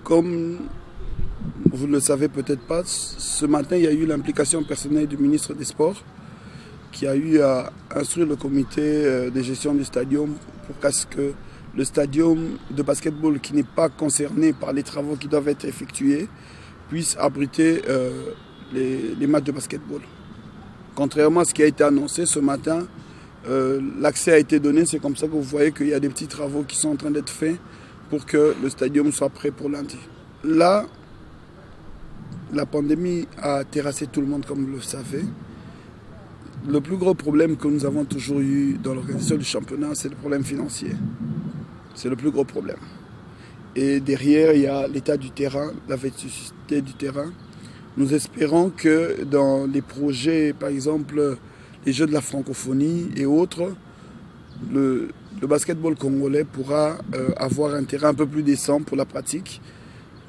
Comme vous ne le savez peut-être pas, ce matin, il y a eu l'implication personnelle du ministre des Sports qui a eu à instruire le comité de gestion du stadium pour que le stadium de basketball qui n'est pas concerné par les travaux qui doivent être effectués puisse abriter les matchs de basketball. Contrairement à ce qui a été annoncé ce matin, l'accès a été donné. C'est comme ça que vous voyez qu'il y a des petits travaux qui sont en train d'être faits pour que le stadium soit prêt pour lundi. Là, la pandémie a terrassé tout le monde, comme vous le savez. Le plus gros problème que nous avons toujours eu dans l'organisation du championnat, c'est le problème financier. C'est le plus gros problème. Et derrière, il y a l'état du terrain, la vétusté du terrain. Nous espérons que dans les projets, par exemple, les Jeux de la francophonie et autres, le basketball congolais pourra avoir un terrain un peu plus décent pour la pratique,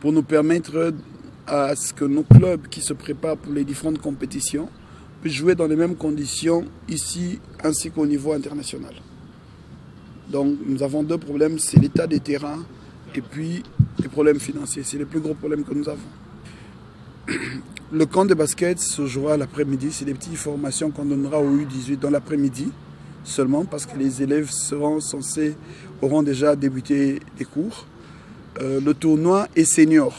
pour nous permettre à ce que nos clubs qui se préparent pour les différentes compétitions puissent jouer dans les mêmes conditions ici ainsi qu'au niveau international. Donc nous avons deux problèmes, c'est l'état des terrains et puis les problèmes financiers. C'est les plus gros problèmes que nous avons. Le camp de basket se jouera l'après-midi. C'est des petites formations qu'on donnera au U18 dans l'après-midi seulement parce que les élèves auront déjà débuté les cours. Le tournoi est senior.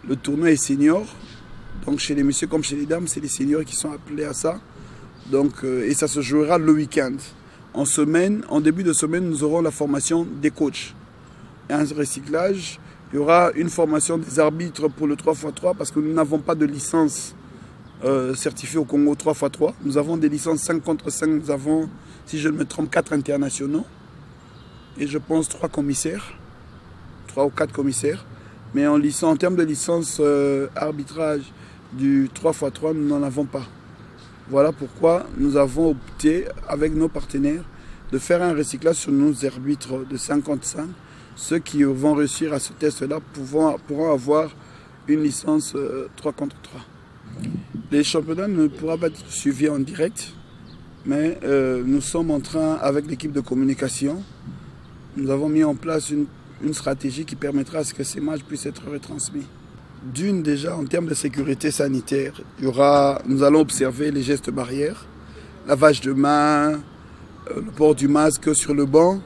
Le tournoi est senior. Donc chez les messieurs comme chez les dames, c'est les seniors qui sont appelés à ça. Donc, et ça se jouera le week-end. En début de semaine, nous aurons la formation des coachs. Et un recyclage. Il y aura une formation des arbitres pour le 3x3 parce que nous n'avons pas de licence certifiée au Congo 3x3. Nous avons des licences 5 contre 5. Nous avons, si je ne me trompe, 4 internationaux. Et je pense 3 commissaires. 3 ou 4 commissaires. Mais en termes de licence arbitrage du 3x3, nous n'en avons pas. Voilà pourquoi nous avons opté avec nos partenaires de faire un recyclage sur nos arbitres de 55. Ceux qui vont réussir à ce test-là pourront avoir une licence 3 contre 3. Les championnats ne pourront pas être suivis en direct, mais nous sommes en train, avec l'équipe de communication, nous avons mis en place une stratégie qui permettra à ce que ces matchs puissent être retransmis. D'une, déjà, en termes de sécurité sanitaire, nous allons observer les gestes barrières, lavage de mains, le port du masque sur le banc,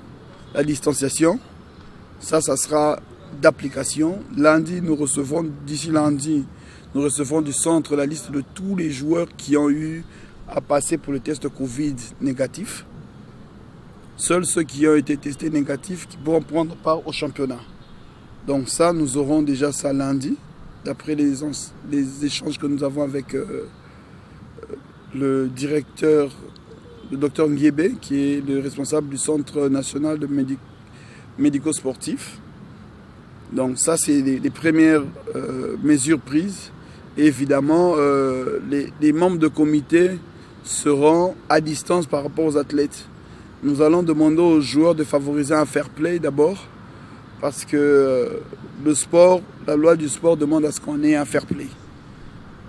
la distanciation. Ça sera d'application. D'ici lundi, nous recevrons du centre la liste de tous les joueurs qui ont eu à passer pour le test Covid négatif. Seuls ceux qui ont été testés négatifs qui pourront prendre part au championnat. Donc ça, nous aurons déjà ça lundi, d'après les échanges que nous avons avec le directeur, le docteur Nguiébé, qui est le responsable du Centre national de médico-sportif. Donc ça, c'est les premières mesures prises. Et évidemment, les membres de comité seront à distance par rapport aux athlètes. Nous allons demander aux joueurs de favoriser un fair play d'abord, parce que le sport, la loi du sport demande à ce qu'on ait un fair play.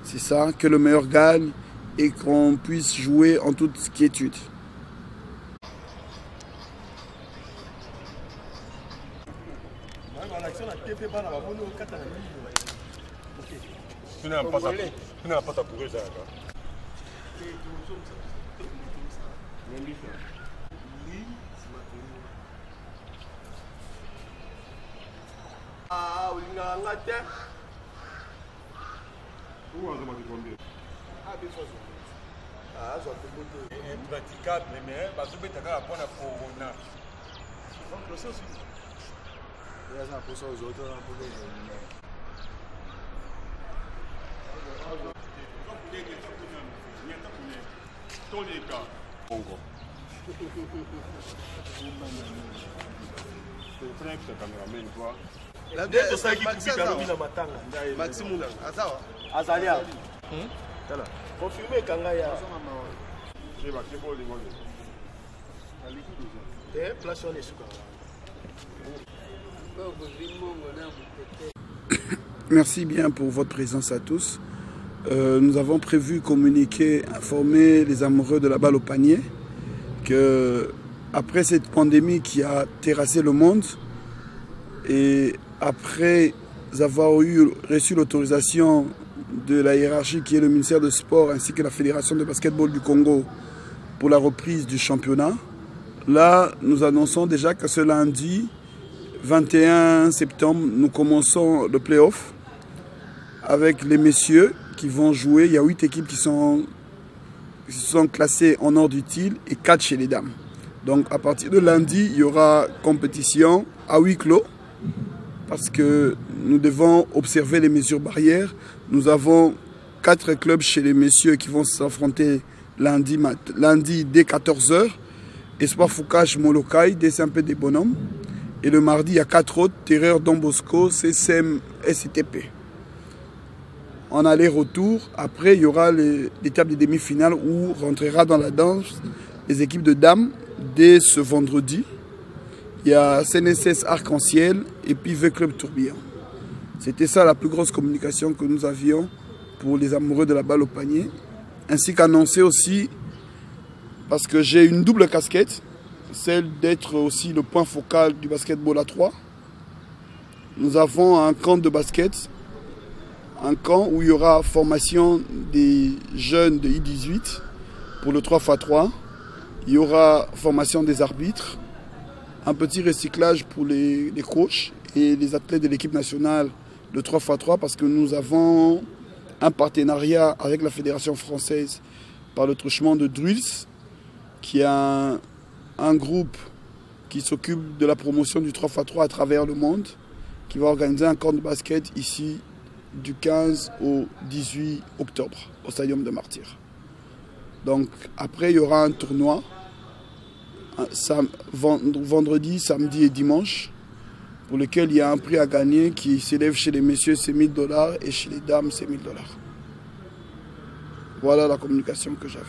C'est ça, que le meilleur gagne et qu'on puisse jouer en toute quiétude. Impraticable, mais parce que tu as pour la corona. Merci bien pour votre présence à tous. Nous avons prévu communiquer, informer les amoureux de la balle au panier que après cette pandémie qui a terrassé le monde et après avoir reçu l'autorisation de la hiérarchie qui est le ministère des Sports ainsi que la Fédération de basketball du Congo pour la reprise du championnat, là, nous annonçons déjà que ce lundi 21 septembre, nous commençons le play-off avec les messieurs qui vont jouer. Il y a 8 équipes qui sont classées en ordre utile et 4 chez les dames. Donc à partir de lundi, il y aura compétition à huis clos parce que nous devons observer les mesures barrières. Nous avons 4 clubs chez les messieurs qui vont s'affronter lundi dès 14 h. Espoir Foucache, Molokai, DCMP des Bonhommes. Et le mardi, il y a 4 autres, Terreur Don Bosco, CCM, SCTP. En aller-retour, après, il y aura l'étape des demi-finales où rentrera dans la danse les équipes de dames dès ce vendredi. Il y a CNSS Arc-en-Ciel et puis V-Club Tourbillon. C'était ça la plus grosse communication que nous avions pour les amoureux de la balle au panier. Ainsi qu'annoncer aussi, parce que j'ai une double casquette, celle d'être aussi le point focal du basketball à 3. Nous avons un camp de basket, un camp où il y aura formation des jeunes de I-18 pour le 3x3. Il y aura formation des arbitres, un petit recyclage pour les coachs et les athlètes de l'équipe nationale de 3x3 parce que nous avons un partenariat avec la Fédération française par le truchement de Drills, qui a un groupe qui s'occupe de la promotion du 3x3 à travers le monde, qui va organiser un camp de basket ici du 15 au 18 octobre au Stadium de Martyrs. Donc après, il y aura un tournoi vendredi, samedi et dimanche pour lequel il y a un prix à gagner qui s'élève chez les messieurs, c'est 1 000 $ et chez les dames, c'est 1 000 $. Voilà la communication que j'avais.